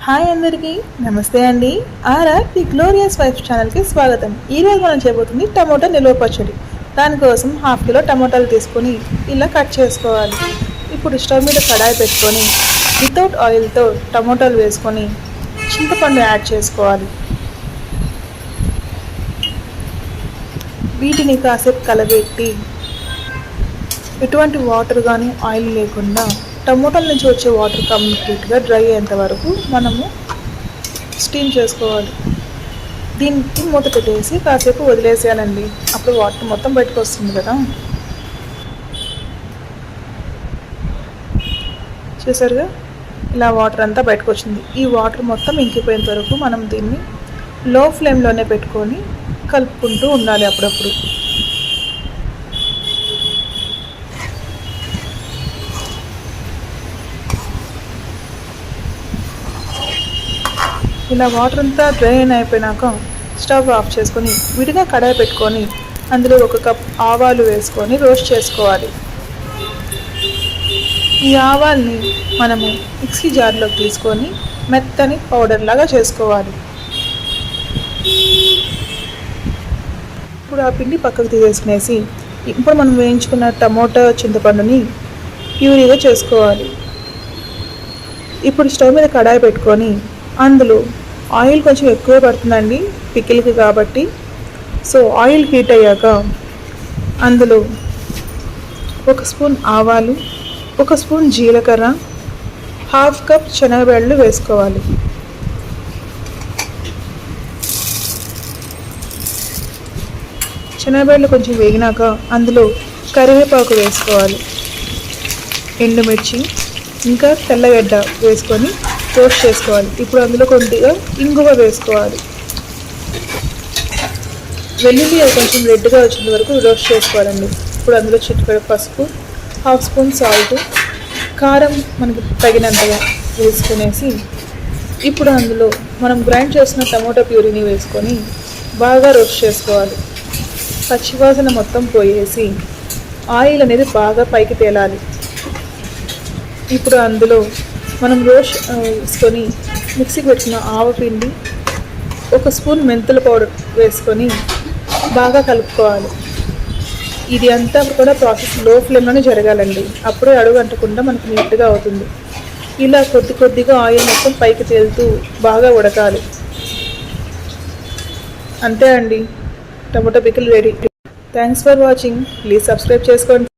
Hi అందరికీ నమస్తే అండి. ఆర్ఆర్ ది గ్లోరియస్ వైఫ్ ఛానల్కి స్వాగతం. ఈరోజు మనం చేయబోతుంది టమోటా నిల్వ పచ్చడి. దానికోసం 1/2 కిలో టమోటాలు తీసుకొని ఇలా కట్ చేసుకోవాలి. ఇప్పుడు స్టవ్ మీద కడాయి పెట్టుకొని వితౌట్ ఆయిల్తో టమోటాలు వేసుకొని చింతపండు యాడ్ చేసుకోవాలి. వీటిని కాసేపు కలబెట్టి ఎటువంటి వాటర్ కానీ ఆయిల్ లేకుండా టమోటాల నుంచి వచ్చే వాటర్ కంప్లీట్గా డ్రై అయ్యేంత వరకు మనము స్టీమ్ చేసుకోవాలి. దీనికి మూత పెట్టేసి కాసేపు వదిలేసేయాలండి. అప్పుడు వాటర్ మొత్తం బయటకు వస్తుంది కదా. చూసారుగా ఇలా వాటర్ అంతా బయటకు వచ్చింది. ఈ వాటర్ మొత్తం ఇంకిపోయేంత వరకు మనం దీన్ని లో ఫ్లేమ్లోనే పెట్టుకొని కలుపుకుంటూ ఉండాలి అప్పుడప్పుడు. ఇలా వాటర్ అంతా డ్రైన్ అయిపోయినాక స్టవ్ ఆఫ్ చేసుకొని విడిగా కడాయి పెట్టుకొని అందులో 1 కప్ ఆవాలు వేసుకొని రోస్ట్ చేసుకోవాలి. ఈ ఆవాల్ని మనము మిక్సీ జార్లోకి తీసుకొని మెత్తని పౌడర్ లాగా చేసుకోవాలి. ఇప్పుడు ఆ పిండి పక్కకు తీసేసుకునేసి ఇప్పుడు మనం వేయించుకున్న టమోటా చింతపండుని ప్యూరీగా చేసుకోవాలి. ఇప్పుడు స్టవ్ మీద కడాయి పెట్టుకొని అందులో ఆయిల్ కొంచెం ఎక్కువ పడుతుందండి పికిల్కి కాబట్టి. సో ఆయిల్ హీట్ అయ్యాక అందులో 1 స్పూన్ ఆవాలు, 1 స్పూన్ జీలకర్ర, 1/2 కప్ శనగబెళ్ళు వేసుకోవాలి. శనగబెళ్ళు కొంచెం వేగినాక అందులో కరివేపాకు వేసుకోవాలి. ఎండుమిర్చి ఇంకా తెల్లగడ్డ వేసుకొని రోస్ట్ చేసుకోవాలి. ఇప్పుడు అందులో కొద్దిగా ఇంగువ వేసుకోవాలి. వెల్లుల్లి కొంచెం రెడ్గా వచ్చేంత వరకు రోస్ట్ చేసుకోవాలండి. ఇప్పుడు అందులో చిటికెడు పసుపు, 1/2 స్పూన్ సాల్ట్, కారం మనకి తగినంతగా వేసుకునేసి ఇప్పుడు అందులో మనం గ్రైండ్ చేసిన టమోటా ప్యూరీని వేసుకొని బాగా రోస్ట్ చేసుకోవాలి. పచ్చివాసన మొత్తం పోయేసి ఆయిల్ అనేది బాగా పైకి తేలాలి. ఇప్పుడు అందులో మనం రోస్ట్ వేసుకొని మిక్సీకి పెట్టిన ఆవపిండి, 1 స్పూన్ మెంతుల పౌడర్ వేసుకొని బాగా కలుపుకోవాలి. ఇది అంతా కూడా ప్రాసెస్ లో ఫ్లేమ్లోనే జరగాలండి. అప్పుడే అడుగు అంటకుండా మనకు నీట్గా అవుతుంది. ఇలా కొద్దిగా ఆయిల్ మొత్తం పైకి తేలుతూ బాగా ఉడకాలి. అంతే అండి, tomato pickle ready. Thanks for watching. Please subscribe చేసుకోండి.